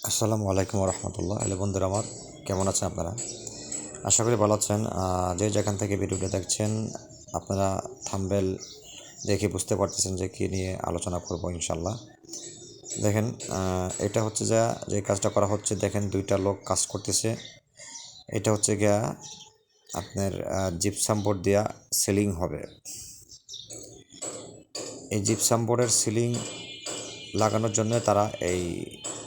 আসসালামু আলাইকুম রহমতুল্লাহ। হ্যালো বন্ধুরা, আমার কেমন আছেন আপনারা? আশা করি ভালো আছেন। যে যেখান থেকে ভিডিওটা দেখছেন, আপনারা থাম্বনেল দেখে বুঝতে পারতেছেন যে কী নিয়ে আলোচনা করব ইনশাল্লাহ। দেখেন, এটা হচ্ছে যে কাজটা করা হচ্ছে, দেখেন দুইটা লোক কাজ করতেছে। এটা হচ্ছে গিয়া আপনার জিপসাম বোর্ড দিয়া সিলিং হবে। এই জিপসাম বোর্ডের সিলিং লাগানোর জন্য তারা এই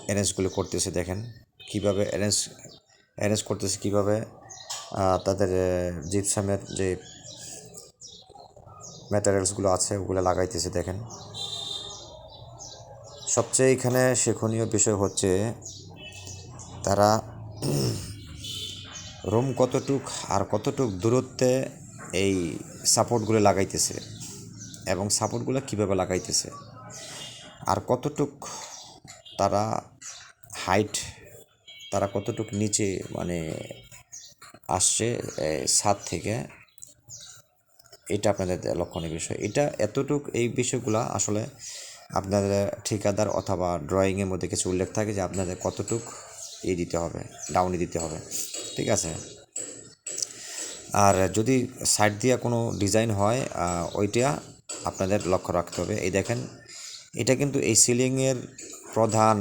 অ্যারেঞ্জগুলো করতেছে। দেখেন কীভাবে অ্যারেঞ্জ করতেছে, কীভাবে তাদের জিপসামের যে ম্যাটেরিয়ালসগুলো আছে ওগুলো লাগাইতেছে। দেখেন, সবচেয়ে এখানে শিক্ষণীয় বিষয় হচ্ছে তারা রুম কতটুক আর কতটুক দূরত্বে এই সাপোর্টগুলো লাগাইতেছে এবং সাপোর্টগুলো কীভাবে লাগাইতেছে আর কতটুক তারা হাইট, তারা কতটুক নিচে মানে আসছে ছাদ থেকে, এটা আপনাদের লক্ষণীয় বিষয়। এটা এতটুক এই বিষয়গুলো আসলে আপনাদের ঠিকাদার অথবা ড্রয়িংয়ের মধ্যে কিছু উল্লেখ থাকে যে আপনাদের কতটুক দিতে হবে, ডাউনে দিতে হবে, ঠিক আছে। আর যদি সাইড দিয়ে কোনো ডিজাইন হয় ওইটা আপনাদের লক্ষ্য রাখতে হবে। এই দেখেন, এটা কিন্তু এই সিলিংয়ের প্রধান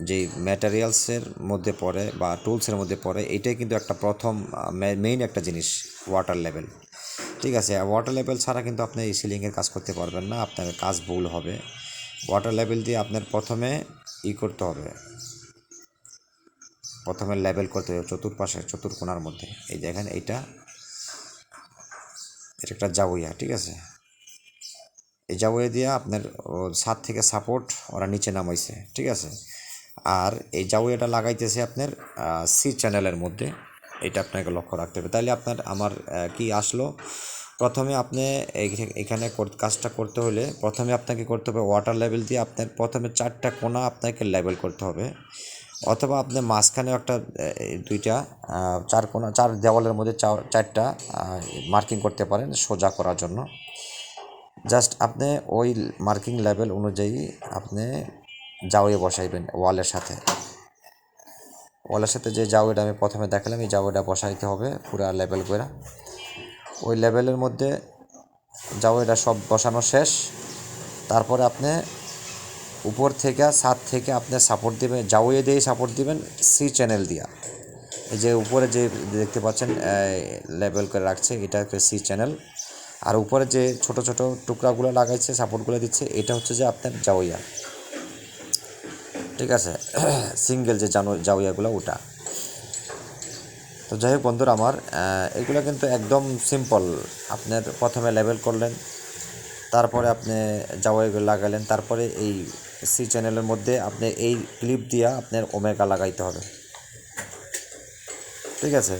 যে ম্যাটেরিয়ালসের মধ্যে পড়ে বা টুলসের মধ্যে পড়ে, এটাই কিন্তু একটা প্রথম মেইন একটা জিনিস, ওয়াটার লেভেল, ঠিক আছে। ওয়াটার লেভেল ছাড়া কিন্তু আপনি এই সিলিংয়ের কাজ করতে পারবেন না, আপনার কাজ ভুল হবে। ওয়াটার লেভেল দিয়ে আপনার প্রথমে করতে হবে, প্রথমে লেভেল করতে হবে চতুর্পাশে, চতুর্কোণার মধ্যে। এই দেখেন, এটা একটা জাউয়া, ঠিক আছে। এই জাউয়া দিয়ে আপনার ছাদ থেকে সাপোর্ট ওরা নিচে নামাইছে, ঠিক আছে। আর এই জাউয়াটা লাগাইতেছে আপনার সি চ্যানেলের মধ্যে, এটা আপনাকে লক্ষ্য রাখতে হবে। তাইলে আপনার আমার কি আসলো, প্রথমে আপনি এখানে কাজটা করতে হলে প্রথমে আপনাকে করতে হবে ওয়াটার লেভেল দিয়ে আপনার প্রথমে 4টা কোণা আপনাকে লেভেল করতে হবে, অথবা আপনি মাঝখানে একটা দুইটা 4 কোণা, 4 দেওয়ালের মধ্যে 4টা মার্কিং করতে পারেন সোজা করার জন্য। জাস্ট আপনি ওই মার্কিং লেভেল অনুযায়ী আপনি জাউয়ে বসাইবেন ওয়ালের সাথে যে জাউয়েটা আমি প্রথমে দেখালাম, এই জাউয়েটা বসাইতে হবে পুরা লেভেল করে। ওই লেভেলের মধ্যে জাউয়েটা সব বসানো শেষ, তারপরে আপনি উপর থেকে ছাদ থেকে আপনি সাপোর্ট দেবেন, জাউয়ে দিয়েই সাপোর্ট দিবেন সি চ্যানেল দিয়া। এই যে উপরে যে দেখতে পাচ্ছেন লেভেল করে রাখছে, এটা হচ্ছে সি চ্যানেল। আর উপরে যে ছোট ছোট টুকরাগুলো লাগাইছে, সাপোর্টগুলো দিচ্ছে, এটা হচ্ছে যে আপনার জাউয়া, ঠিক আছে। সিঙ্গেল যে জাউয়াগুলো ওটা। তো যাই হোক বন্ধুরা আমার, এগুলো কিন্তু একদম সিম্পল। আপনার প্রথমে লেভেল করলেন, তারপরে আপনি জাউয়াগুলো লাগালেন, তারপরে এই সি চ্যানেলের মধ্যে আপনি এই ক্লিপ দিয়া আপনার ওমেগা লাগাইতে হবে, ঠিক আছে।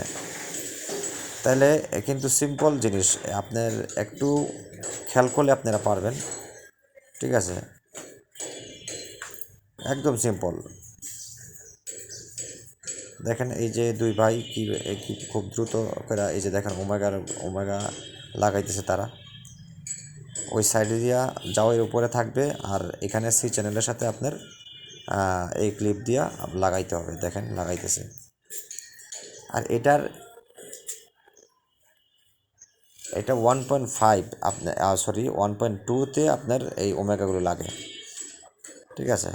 তাহলে কিন্তু সিম্পল জিনিস, আপনার একটু খেয়াল করলে আপনারা পারবেন, ঠিক আছে। একদম সিম্পল। দেখেন এই যে দুই ভাই কি খুব দ্রুত করে, এই যে দেখেন ওমেগা লাগাইতেছে তারা। ওই সাইডে দিয়া জাওয়ের উপরে থাকবে, আর এখানে সি চ্যানেলের সাথে আপনার এই ক্লিপ দিয়া লাগাইতে হবে। দেখেন লাগাইতেছে। আর এটা 1.5 আপনার সরি 1.2-তে আপনার এই ওমেগাগুলো লাগে, ঠিক আছে।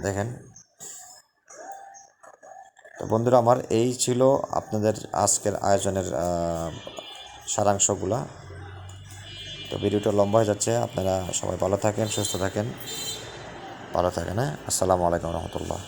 দেখেন, তো বন্ধুরা আমার এই ছিল আপনাদের আজকের আয়োজনের সারাংশগুলা। তো ভিডিওটা লম্বা হয়ে যাচ্ছে, আপনারা সবাই ভালো থাকেন, সুস্থ থাকেন, ভালো থাকেন। হ্যাঁ, আসসালামু আলাইকুম রহমতুল্লাহ।